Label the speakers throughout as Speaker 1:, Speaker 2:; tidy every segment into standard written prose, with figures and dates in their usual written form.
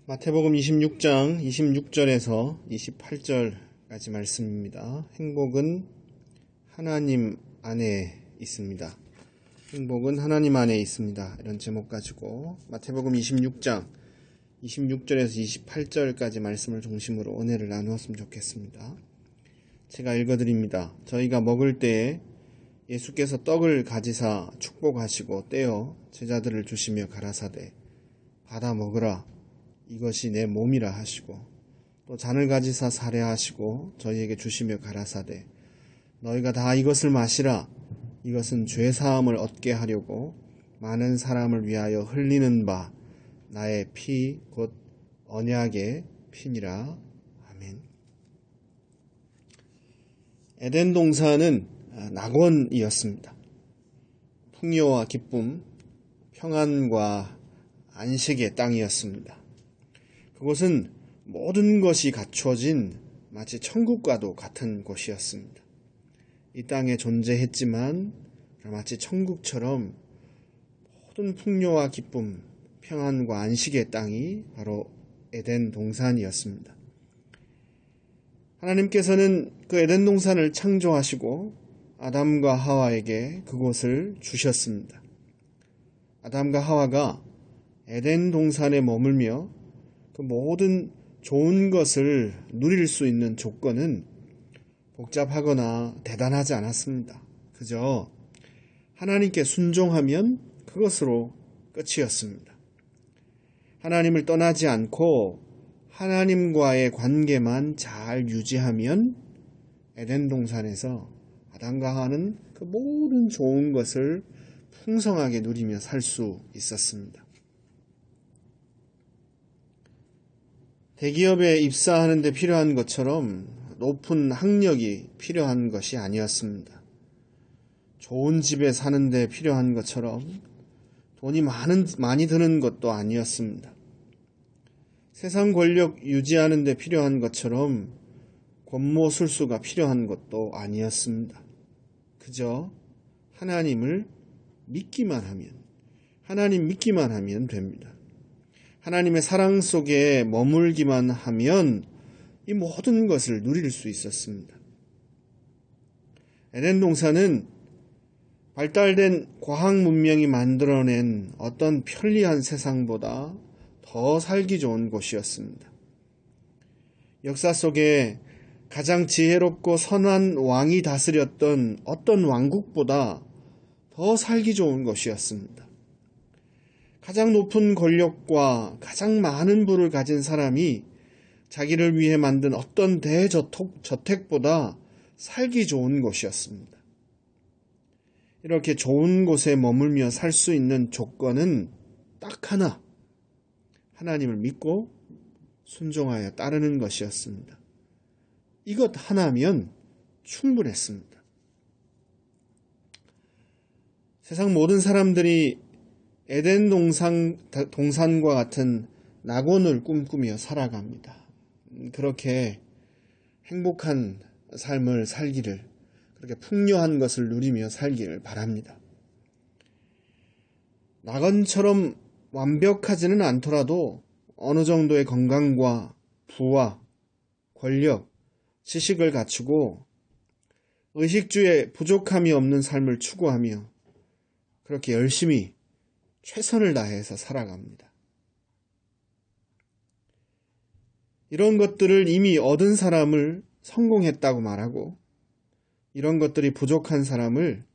Speaker 1: 마태복음 26장 26절에서 28절까지 말씀입니다. 행복은 하나님 안에 있습니다. 행복은 하나님 안에 있습니다. 이런 제목 가지고 마태복음 26장 26절에서 28절까지 말씀을 중심으로 은혜를 나누었으면 좋겠습니다. 제가 읽어드립니다. 저희가 먹을 때에 예수께서 떡을 가지사 축복하시고 떼어 제자들을 주시며 가라사대 받아 먹으라 이것이 내 몸이라 하시고 또 잔을 가지사 사례하시고 저희에게 주시며 가라사대 너희가 다 이것을 마시라 이것은 죄사함을 얻게 하려고 많은 사람을 위하여 흘리는 바 나의 피 곧 언약의 피니라. 아멘. 에덴 동산은 낙원이었습니다. 풍요와 기쁨, 평안과 안식의 땅이었습니다. 그곳은 모든 것이 갖춰진 마치 천국과도 같은 곳이었습니다. 이 땅에 존재했지만 마치 천국처럼 모든 풍요와 기쁨, 평안과 안식의 땅이 바로 에덴 동산이었습니다. 하나님께서는 그 에덴 동산을 창조하시고 아담과 하와에게 그곳을 주셨습니다. 아담과 하와가 에덴 동산에 머물며 그 모든 좋은 것을 누릴 수 있는 조건은 복잡하거나 대단하지 않았습니다. 그저 하나님께 순종하면 그것으로 끝이었습니다. 하나님을 떠나지 않고 하나님과의 관계만 잘 유지하면 에덴 동산에서 아담과 하와는 그 모든 좋은 것을 풍성하게 누리며 살 수 있었습니다. 대기업에 입사하는 데 필요한 것처럼 높은 학력이 필요한 것이 아니었습니다. 좋은 집에 사는 데 필요한 것처럼 돈이 많이 드는 것도 아니었습니다. 세상 권력 유지하는 데 필요한 것처럼 권모술수가 필요한 것도 아니었습니다. 그저 하나님을 믿기만 하면 됩니다. 하나님의 사랑 속에 머물기만 하면 이 모든 것을 누릴 수 있었습니다. 에덴 동산은 발달된 과학 문명이 만들어낸 어떤 편리한 세상보다 더 살기 좋은 곳이었습니다. 역사 속에 가장 지혜롭고 선한 왕이 다스렸던 어떤 왕국보다 더 살기 좋은 곳이었습니다. 가장 높은 권력과 가장 많은 부를 가진 사람이 자기를 위해 만든 어떤 대저택보다 살기 좋은 곳이었습니다. 이렇게 좋은 곳에 머물며 살 수 있는 조건은 딱 하나, 하나님을 믿고 순종하여 따르는 것이었습니다. 이것 하나면 충분했습니다. 세상 모든 사람들이 에덴 동산과 같은 낙원을 꿈꾸며 살아갑니다. 그렇게 행복한 삶을 살기를, 그렇게 풍요한 것을 누리며 살기를 바랍니다. 낙원처럼 완벽하지는 않더라도 어느 정도의 건강과 부와 권력, 지식을 갖추고 의식주에 부족함이 없는 삶을 추구하며 그렇게 열심히 최선을 다해서 살아갑니다. 이런 것들을 이미 얻은 사람을 성공했다고 말하고 이런 것들이 부족한 사람을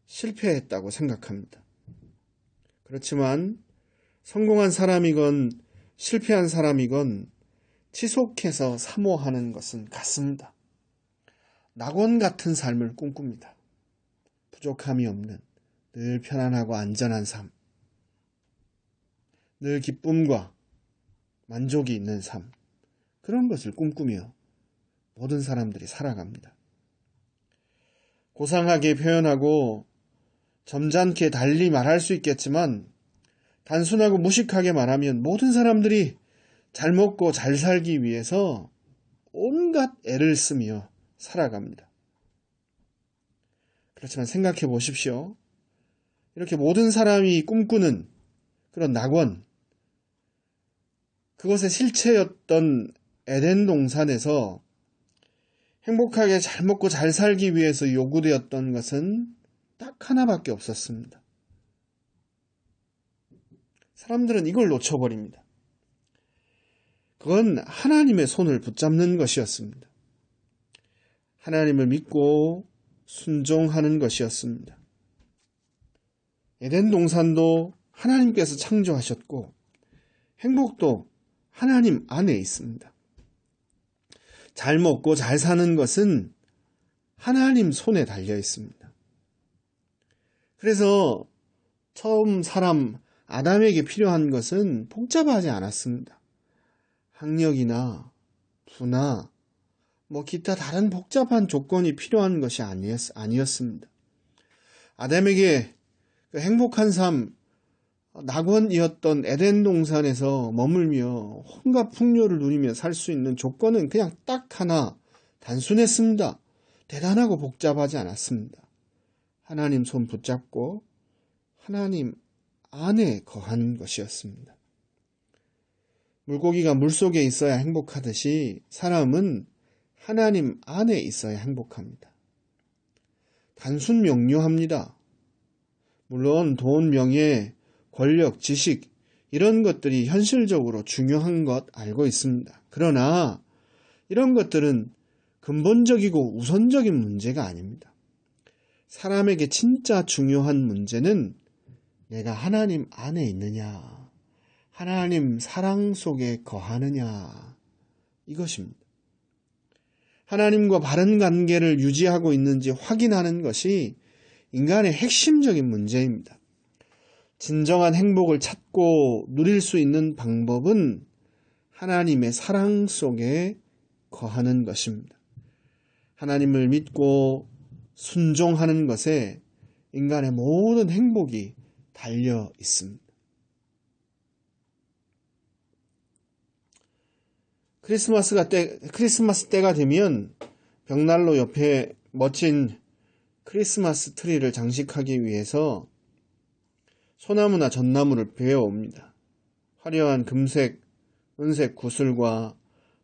Speaker 1: 실패했다고 생각합니다. 그렇지만 성공한 사람이건 실패한 사람이건 지속해서 사모하는 것은 같습니다. 낙원 같은 삶을 꿈꿉니다. 부족함이 없는 늘 편안하고 안전한 삶, 늘 기쁨과 만족이 있는 삶, 그런 것을 꿈꾸며 모든 사람들이 살아갑니다. 고상하게 표현하고 점잖게 달리 말할 수 있겠지만 단순하고 무식하게 말하면 모든 사람들이 잘 먹고 잘 살기 위해서 온갖 애를 쓰며 살아갑니다. 그렇지만 생각해 보십시오. 이렇게 모든 사람이 꿈꾸는 그런 낙원, 그것의 실체였던 에덴 동산에서 행복하게 잘 먹고 잘 살기 위해서 요구되었던 것은 딱 하나밖에 없었습니다. 사람들은 이걸 놓쳐버립니다. 그건 하나님의 손을 붙잡는 것이었습니다. 하나님을 믿고 순종하는 것이었습니다. 에덴 동산도 하나님께서 창조하셨고 행복도 하나님 안에 있습니다. 잘 먹고 잘 사는 것은 하나님 손에 달려 있습니다. 그래서 처음 사람 아담에게 필요한 것은 복잡하지 않았습니다. 학력이나 부나 기타 다른 복잡한 조건이 필요한 것이 아니었습니다. 아담에게 그 행복한 삶, 낙원이었던 에덴 동산에서 머물며 온갖 풍요를 누리며 살 수 있는 조건은 그냥 딱 하나, 단순했습니다. 대단하고 복잡하지 않았습니다. 하나님 손 붙잡고 하나님 안에 거하는 것이었습니다. 물고기가 물속에 있어야 행복하듯이 사람은 하나님 안에 있어야 행복합니다. 단순 명료합니다. 물론 돈, 명예, 권력, 지식 이런 것들이 현실적으로 중요한 것 알고 있습니다. 그러나 이런 것들은 근본적이고 우선적인 문제가 아닙니다. 사람에게 진짜 중요한 문제는 내가 하나님 안에 있느냐, 하나님 사랑 속에 거하느냐, 이것입니다. 하나님과 바른 관계를 유지하고 있는지 확인하는 것이 인간의 핵심적인 문제입니다. 진정한 행복을 찾고 누릴 수 있는 방법은 하나님의 사랑 속에 거하는 것입니다. 하나님을 믿고 순종하는 것에 인간의 모든 행복이 달려 있습니다. 크리스마스 때가 되면 벽난로 옆에 멋진 크리스마스 트리를 장식하기 위해서 소나무나 전나무를 베어옵니다. 화려한 금색, 은색 구슬과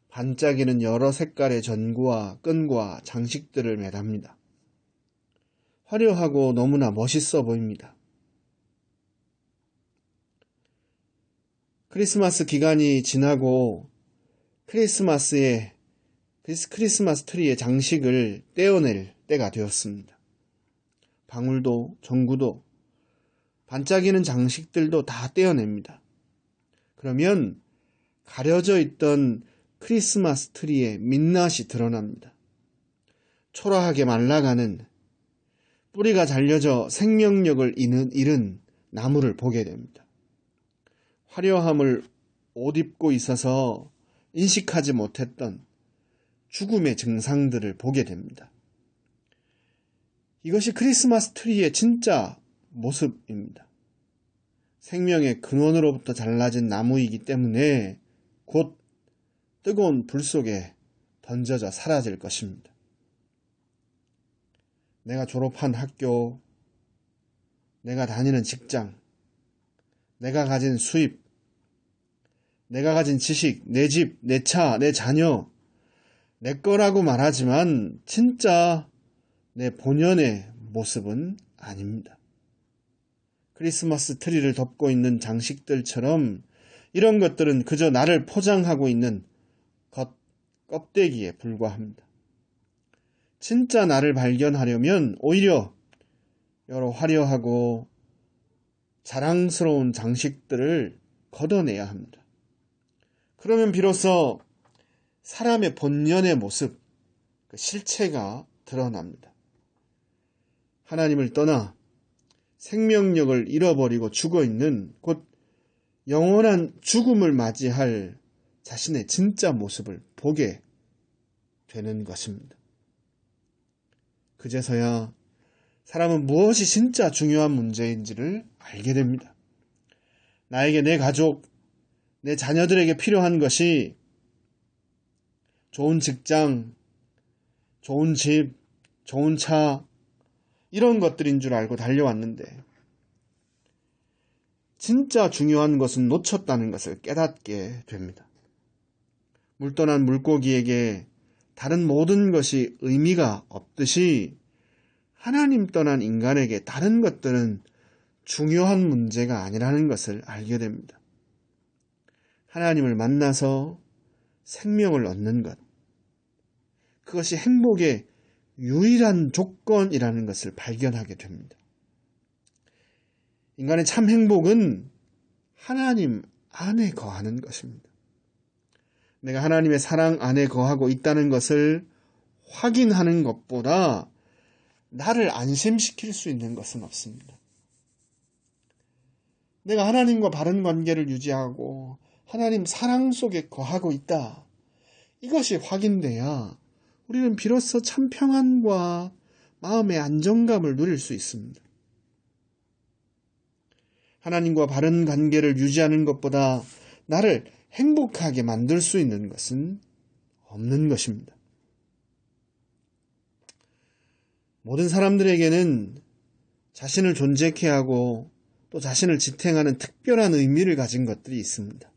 Speaker 1: 반짝이는 여러 색깔의 전구와 끈과 장식들을 매답니다. 화려하고 너무나 멋있어 보입니다. 크리스마스 기간이 지나고 크리스마스 트리의 장식을 떼어낼 때가 되었습니다. 방울도 전구도 반짝이는 장식들도 다 떼어냅니다. 그러면 가려져 있던 크리스마스 트리의 민낯이 드러납니다. 초라하게 말라가는 뿌리가 잘려져 생명력을 잃은 나무를 보게 됩니다. 화려함을 옷 입고 있어서 인식하지 못했던 죽음의 증상들을 보게 됩니다. 이것이 크리스마스 트리의 진짜 모습입니다. 생명의 근원으로부터 잘라진 나무이기 때문에 곧 뜨거운 불 속에 던져져 사라질 것입니다. 내가 졸업한 학교, 내가 다니는 직장, 내가 가진 수입, 내가 가진 지식, 내 집, 내 차, 내 자녀, 내 거라고 말하지만 진짜 내 본연의 모습은 아닙니다. 크리스마스 트리를 덮고 있는 장식들처럼 이런 것들은 그저 나를 포장하고 있는 껍데기에 불과합니다. 진짜 나를 발견하려면 오히려 여러 화려하고 자랑스러운 장식들을 걷어내야 합니다. 그러면 비로소 사람의 본연의 모습, 그 실체가 드러납니다. 하나님을 떠나 생명력을 잃어버리고 죽어있는 곧 영원한 죽음을 맞이할 자신의 진짜 모습을 보게 되는 것입니다. 그제서야 사람은 무엇이 진짜 중요한 문제인지를 알게 됩니다. 나에게 내 가족, 내 자녀들에게 필요한 것이 좋은 직장, 좋은 집, 좋은 차, 이런 것들인 줄 알고 달려왔는데 진짜 중요한 것은 놓쳤다는 것을 깨닫게 됩니다. 물 떠난 물고기에게 다른 모든 것이 의미가 없듯이 하나님 떠난 인간에게 다른 것들은 중요한 문제가 아니라는 것을 알게 됩니다. 하나님을 만나서 생명을 얻는 것, 그것이 행복의 유일한 조건이라는 것을 발견하게 됩니다. 인간의 참 행복은 하나님 안에 거하는 것입니다. 내가 하나님의 사랑 안에 거하고 있다는 것을 확인하는 것보다 나를 안심시킬 수 있는 것은 없습니다. 내가 하나님과 바른 관계를 유지하고 하나님 사랑 속에 거하고 있다. 이것이 확인돼야 우리는 비로소 참 평안과 마음의 안정감을 누릴 수 있습니다. 하나님과 바른 관계를 유지하는 것보다 나를 행복하게 만들 수 있는 것은 없는 것입니다. 모든 사람들에게는 자신을 존재케 하고 또 자신을 지탱하는 특별한 의미를 가진 것들이 있습니다.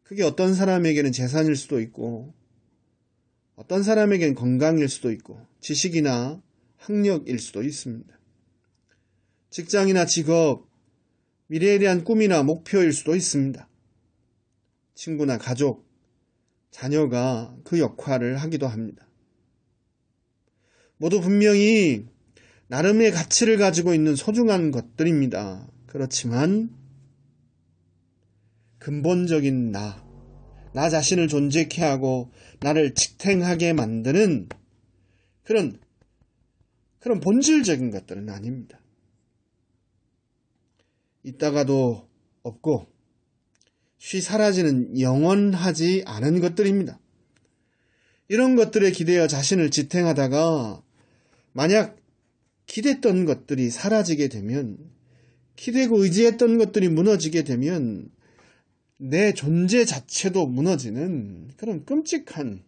Speaker 1: 그게 어떤 사람에게는 재산일 수도 있고 어떤 사람에게는 건강일 수도 있고 지식이나 학력일 수도 있습니다. 직장이나 직업, 미래에 대한 꿈이나 목표일 수도 있습니다. 친구나 가족, 자녀가 그 역할을 하기도 합니다. 모두 분명히 나름의 가치를 가지고 있는 소중한 것들입니다. 그렇지만 근본적인 나 자신을 존재케 하고 나를 지탱하게 만드는 그런 본질적인 것들은 아닙니다. 있다가도 없고 쉬 사라지는 영원하지 않은 것들입니다. 이런 것들에 기대어 자신을 지탱하다가 만약 기댔던 것들이 사라지게 되면, 기대고 의지했던 것들이 무너지게 되면 내 존재 자체도 무너지는 그런 끔찍한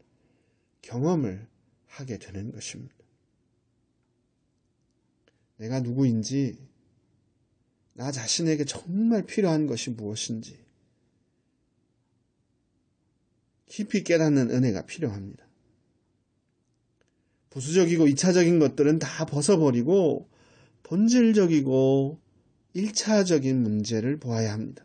Speaker 1: 경험을 하게 되는 것입니다. 내가 누구인지, 나 자신에게 정말 필요한 것이 무엇인지 깊이 깨닫는 은혜가 필요합니다. 부수적이고 2차적인 것들은 다 벗어버리고 본질적이고 1차적인 문제를 보아야 합니다.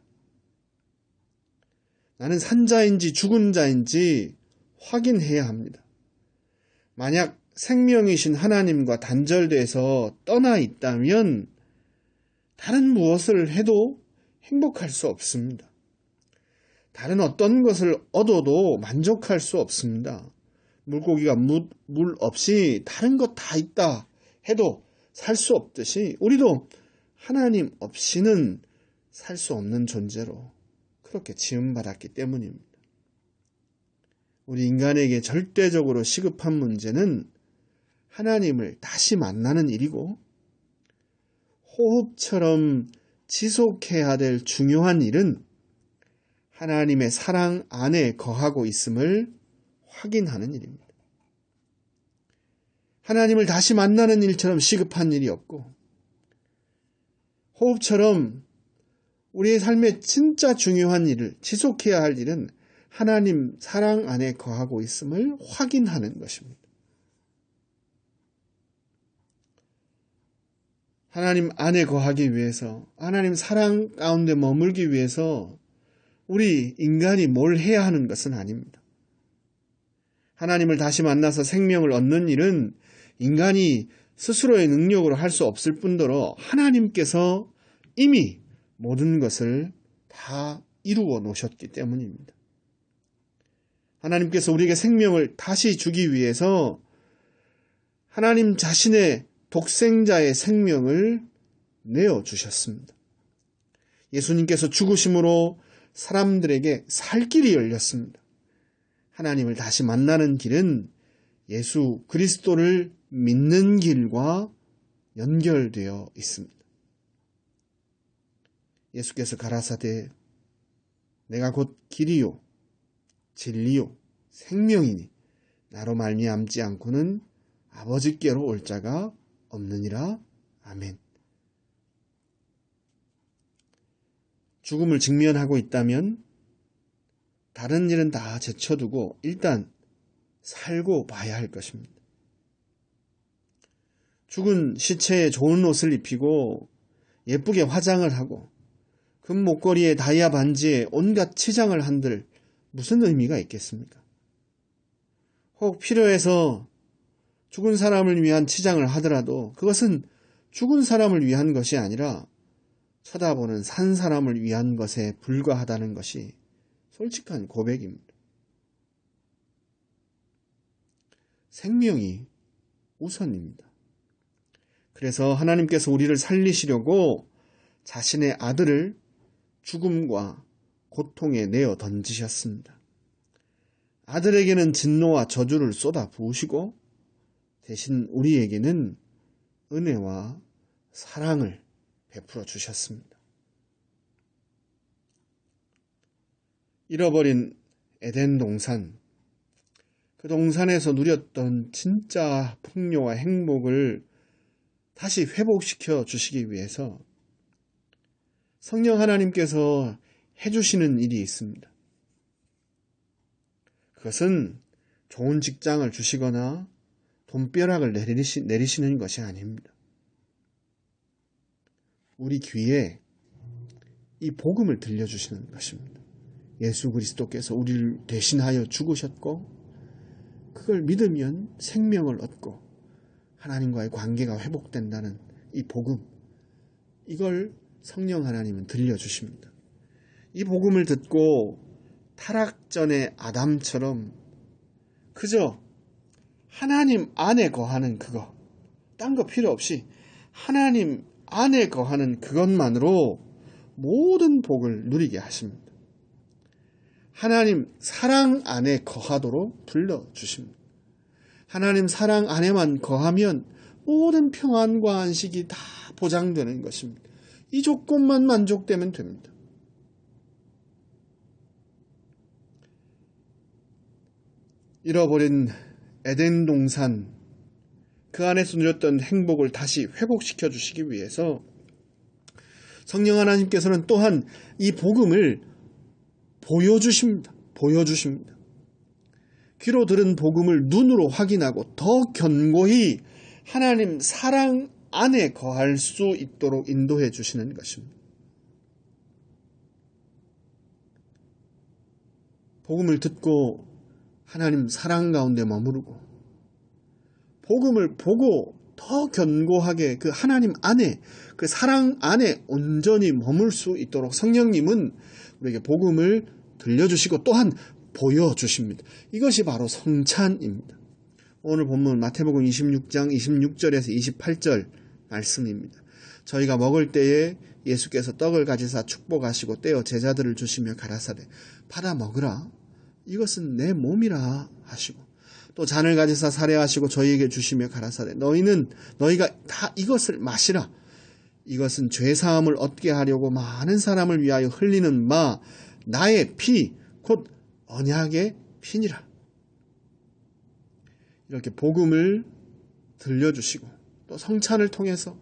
Speaker 1: 나는 산 자인지 죽은 자인지 확인해야 합니다. 만약 생명이신 하나님과 단절돼서 떠나 있다면 다른 무엇을 해도 행복할 수 없습니다. 다른 어떤 것을 얻어도 만족할 수 없습니다. 물고기가 물 없이 다른 것 다 있다 해도 살 수 없듯이 우리도 하나님 없이는 살 수 없는 존재로 그렇게 지음받았기 때문입니다. 우리 인간에게 절대적으로 시급한 문제는 하나님을 다시 만나는 일이고, 호흡처럼 지속해야 될 중요한 일은 하나님의 사랑 안에 거하고 있음을 확인하는 일입니다. 하나님을 다시 만나는 일처럼 시급한 일이 없고, 호흡처럼 우리의 삶에 진짜 중요한 일을, 지속해야 할 일은 하나님 사랑 안에 거하고 있음을 확인하는 것입니다. 하나님 안에 거하기 위해서, 하나님 사랑 가운데 머물기 위해서 우리 인간이 뭘 해야 하는 것은 아닙니다. 하나님을 다시 만나서 생명을 얻는 일은 인간이 스스로의 능력으로 할 수 없을 뿐더러 하나님께서 이미 모든 것을 다 이루어 놓으셨기 때문입니다. 하나님께서 우리에게 생명을 다시 주기 위해서 하나님 자신의 독생자의 생명을 내어주셨습니다. 예수님께서 죽으심으로 사람들에게 살 길이 열렸습니다. 하나님을 다시 만나는 길은 예수 그리스도를 믿는 길과 연결되어 있습니다. 예수께서 가라사대 내가 곧 길이요 진리요 생명이니 나로 말미암지 않고는 아버지께로 올 자가 없느니라. 아멘. 죽음을 직면하고 있다면 다른 일은 다 제쳐두고 일단 살고 봐야 할 것입니다. 죽은 시체에 좋은 옷을 입히고 예쁘게 화장을 하고 금 목걸이에 다이아 반지에 온갖 치장을 한들 무슨 의미가 있겠습니까? 혹 필요해서 죽은 사람을 위한 치장을 하더라도 그것은 죽은 사람을 위한 것이 아니라 쳐다보는 산 사람을 위한 것에 불과하다는 것이 솔직한 고백입니다. 생명이 우선입니다. 그래서 하나님께서 우리를 살리시려고 자신의 아들을 죽음과 고통에 내어 던지셨습니다. 아들에게는 진노와 저주를 쏟아 부으시고 대신 우리에게는 은혜와 사랑을 베풀어 주셨습니다. 잃어버린 에덴 동산, 그 동산에서 누렸던 진짜 풍요와 행복을 다시 회복시켜 주시기 위해서 성령 하나님께서 해주시는 일이 있습니다. 그것은 좋은 직장을 주시거나 돈벼락을 내리시는 것이 아닙니다. 우리 귀에 이 복음을 들려주시는 것입니다. 예수 그리스도께서 우리를 대신하여 죽으셨고 그걸 믿으면 생명을 얻고 하나님과의 관계가 회복된다는 이 복음, 이걸 성령 하나님은 들려주십니다. 이 복음을 듣고 타락 전의 아담처럼 그저 하나님 안에 거하는 그거, 딴 거 필요 없이 하나님 안에 거하는 그것만으로 모든 복을 누리게 하십니다. 하나님 사랑 안에 거하도록 불러주십니다. 하나님 사랑 안에만 거하면 모든 평안과 안식이 다 보장되는 것입니다. 이 조건만 만족되면 됩니다. 잃어버린 에덴 동산, 그 안에서 누렸던 행복을 다시 회복시켜 주시기 위해서 성령 하나님께서는 또한 이 복음을 보여주십니다. 귀로 들은 복음을 눈으로 확인하고 더 견고히 하나님 사랑 안에 거할 수 있도록 인도해 주시는 것입니다. 복음을 듣고 하나님 사랑 가운데 머무르고 복음을 보고 더 견고하게 그 하나님 안에 그 사랑 안에 온전히 머물 수 있도록 성령님은 우리에게 복음을 들려주시고 또한 보여주십니다. 이것이 바로 성찬입니다. 오늘 본문 마태복음 26장 26절에서 28절 말씀입니다. 저희가 먹을 때에 예수께서 떡을 가지사 축복하시고 떼어 제자들을 주시며 가라사대 받아 먹으라 이것은 내 몸이라 하시고 또 잔을 가지사 사례하시고 저희에게 주시며 가라사대 너희가 다 이것을 마시라 이것은 죄사함을 얻게 하려고 많은 사람을 위하여 흘리는 바 나의 피 곧 언약의 피니라. 이렇게 복음을 들려주시고 또 성찬을 통해서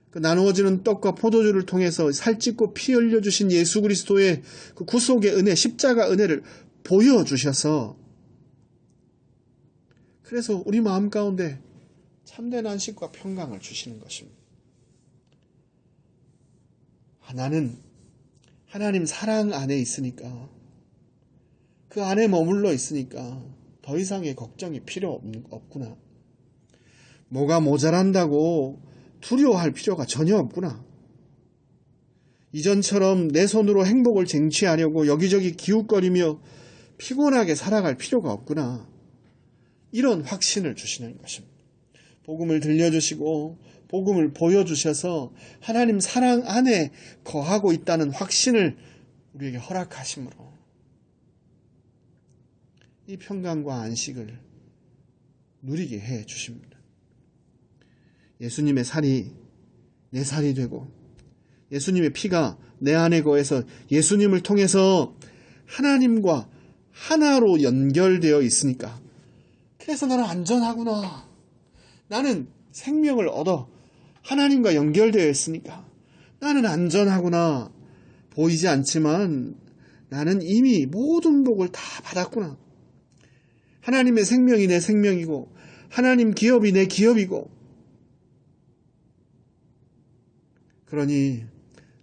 Speaker 1: 그 나누어지는 떡과 포도주를 통해서 살찌고 피 흘려주신 예수 그리스도의 그 구속의 은혜, 십자가 은혜를 보여주셔서 그래서 우리 마음 가운데 참된 안식과 평강을 주시는 것입니다. 나는 하나님 사랑 안에 있으니까 그 안에 머물러 있으니까 더 이상의 걱정이 필요 없구나. 뭐가 모자란다고 두려워할 필요가 전혀 없구나. 이전처럼 내 손으로 행복을 쟁취하려고 여기저기 기웃거리며 피곤하게 살아갈 필요가 없구나. 이런 확신을 주시는 것입니다. 복음을 들려주시고 복음을 보여주셔서 하나님 사랑 안에 거하고 있다는 확신을 우리에게 허락하심으로 이 평강과 안식을 누리게 해 주십니다. 예수님의 살이 내 살이 되고 예수님의 피가 내 안에 거해서 예수님을 통해서 하나님과 하나로 연결되어 있으니까 그래서 나는 안전하구나. 나는 생명을 얻어 하나님과 연결되어 있으니까 나는 안전하구나. 보이지 않지만 나는 이미 모든 복을 다 받았구나. 하나님의 생명이 내 생명이고 하나님 기업이 내 기업이고, 그러니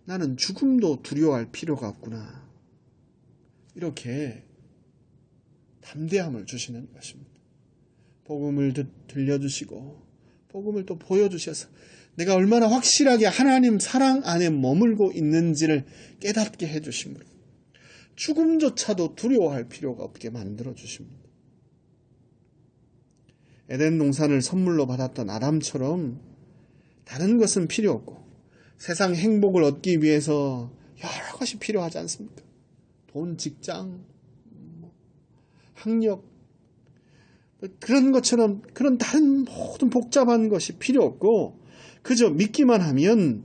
Speaker 1: 나는 죽음도 두려워할 필요가 없구나. 이렇게 담대함을 주시는 것입니다. 복음을 들려주시고 복음을 또 보여주셔서 내가 얼마나 확실하게 하나님 사랑 안에 머물고 있는지를 깨닫게 해주심으로 죽음조차도 두려워할 필요가 없게 만들어주십니다. 에덴 동산을 선물로 받았던 아담처럼 다른 것은 필요 없고 세상 행복을 얻기 위해서 여러 것이 필요하지 않습니까? 돈, 직장, 학력, 그런 것처럼 그런 다른 모든 복잡한 것이 필요 없고 그저 믿기만 하면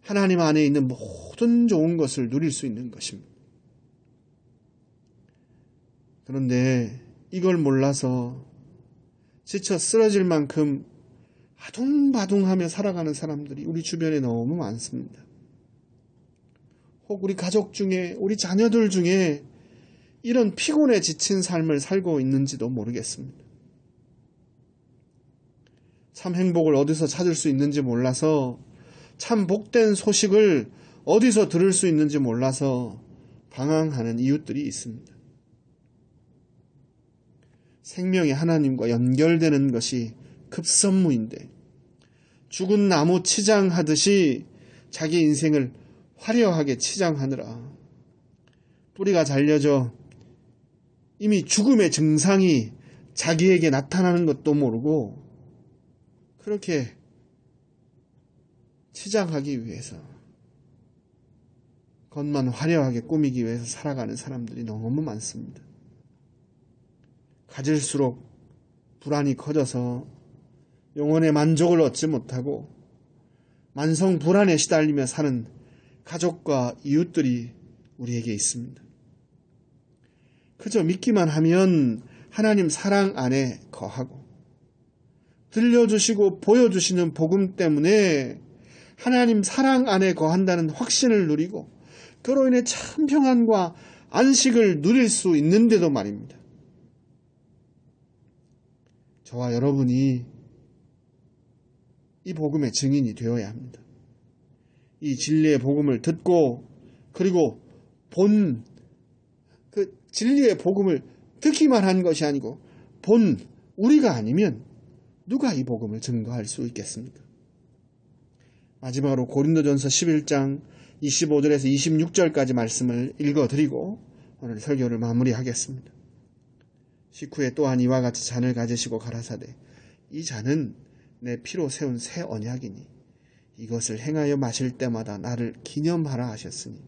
Speaker 1: 하나님 안에 있는 모든 좋은 것을 누릴 수 있는 것입니다. 그런데 이걸 몰라서 지쳐 쓰러질 만큼 아둥바둥하며 살아가는 사람들이 우리 주변에 너무 많습니다. 혹 우리 가족 중에, 우리 자녀들 중에 이런 피곤에 지친 삶을 살고 있는지도 모르겠습니다. 참 행복을 어디서 찾을 수 있는지 몰라서, 참 복된 소식을 어디서 들을 수 있는지 몰라서 방황하는 이웃들이 있습니다. 생명이 하나님과 연결되는 것이 급선무인데 죽은 나무 치장하듯이 자기 인생을 화려하게 치장하느라 뿌리가 잘려져 이미 죽음의 증상이 자기에게 나타나는 것도 모르고 그렇게 치장하기 위해서, 겉만 화려하게 꾸미기 위해서 살아가는 사람들이 너무 많습니다. 가질수록 불안이 커져서 영혼의 만족을 얻지 못하고 만성 불안에 시달리며 사는 가족과 이웃들이 우리에게 있습니다. 그저 믿기만 하면 하나님 사랑 안에 거하고 들려주시고 보여주시는 복음 때문에 하나님 사랑 안에 거한다는 확신을 누리고 그로 인해 참 평안과 안식을 누릴 수 있는데도 말입니다. 저와 여러분이 이 복음의 증인이 되어야 합니다. 이 진리의 복음을 듣고 그리고 본 그 진리의 복음을 듣기만 한 것이 아니고 본 우리가 아니면 누가 이 복음을 증거할 수 있겠습니까? 마지막으로 고린도전서 11장 25절에서 26절까지 말씀을 읽어드리고 오늘 설교를 마무리하겠습니다. 식후에 또한 이와 같이 잔을 가지시고 가라사대 이 잔은 내 피로 세운 새 언약이니 이것을 행하여 마실 때마다 나를 기념하라 하셨으니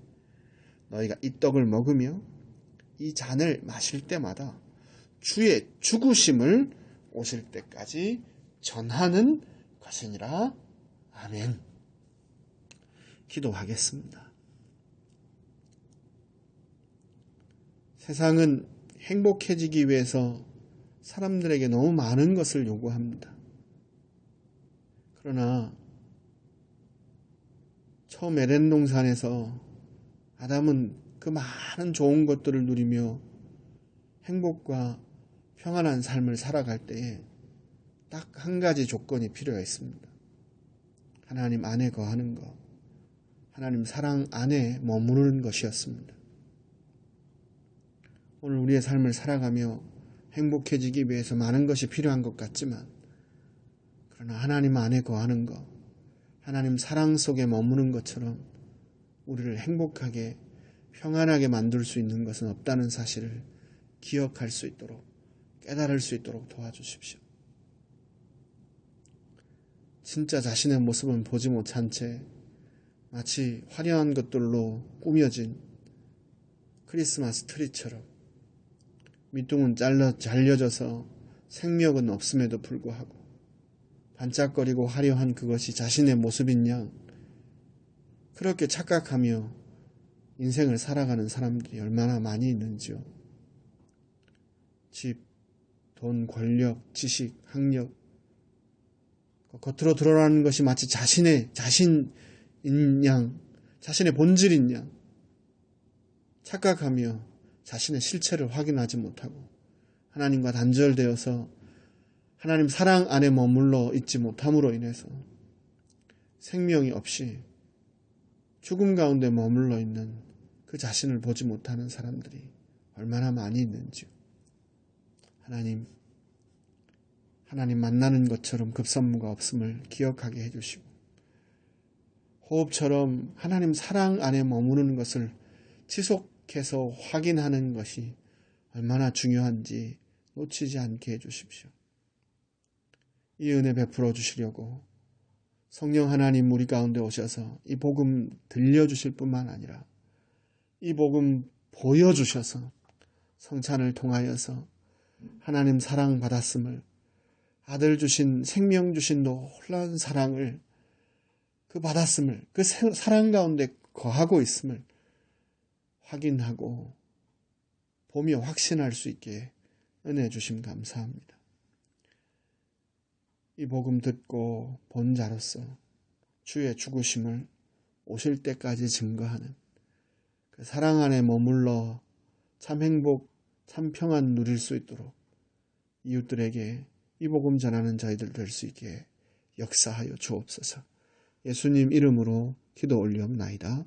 Speaker 1: 너희가 이 떡을 먹으며 이 잔을 마실 때마다 주의 죽으심을 오실 때까지 전하는 것이니라. 아멘. 기도하겠습니다. 세상은 행복해지기 위해서 사람들에게 너무 많은 것을 요구합니다. 그러나 처음 에덴 동산에서 아담은 그 많은 좋은 것들을 누리며 행복과 평안한 삶을 살아갈 때에 딱 한 가지 조건이 필요했습니다. 하나님 안에 거하는 것, 하나님 사랑 안에 머무르는 것이었습니다. 오늘 우리의 삶을 살아가며 행복해지기 위해서 많은 것이 필요한 것 같지만 그러나 하나님 안에 거하는 것, 하나님 사랑 속에 머무는 것처럼 우리를 행복하게 평안하게 만들 수 있는 것은 없다는 사실을 기억할 수 있도록 깨달을 수 있도록 도와주십시오. 진짜 자신의 모습은 보지 못한 채 마치 화려한 것들로 꾸며진 크리스마스 트리처럼 밑둥은 잘려져서 생명은 없음에도 불구하고 반짝거리고 화려한 그것이 자신의 모습인 양 그렇게 착각하며 인생을 살아가는 사람들이 얼마나 많이 있는지요. 집, 돈, 권력, 지식, 학력 겉으로 드러나는 것이 마치 자신인 양 자신의 본질인 양 착각하며 자신의 실체를 확인하지 못하고 하나님과 단절되어서 하나님 사랑 안에 머물러 있지 못함으로 인해서 생명이 없이 죽음 가운데 머물러 있는 그 자신을 보지 못하는 사람들이 얼마나 많이 있는지요. 하나님 만나는 것처럼 급선무가 없음을 기억하게 해주시고 호흡처럼 하나님 사랑 안에 머무르는 것을 지속해서 확인하는 것이 얼마나 중요한지 놓치지 않게 해주십시오. 이 은혜 베풀어 주시려고 성령 하나님 우리 가운데 오셔서 이 복음 들려주실 뿐만 아니라 이 복음 보여주셔서 성찬을 통하여서 하나님 사랑 받았음을 아들 주신 생명 주신 놀라운 사랑을 그 받았음을 그 사랑 가운데 거하고 있음을 확인하고 보며 확신할 수 있게 은혜 주심 감사합니다. 이 복음 듣고 본 자로서 주의 죽으심을 오실 때까지 증거하는 그 사랑 안에 머물러 참 행복, 참 평안 누릴 수 있도록 이웃들에게 이 복음 전하는 저희들 될 수 있게 역사하여 주옵소서. 예수님 이름으로 기도 올리옵나이다.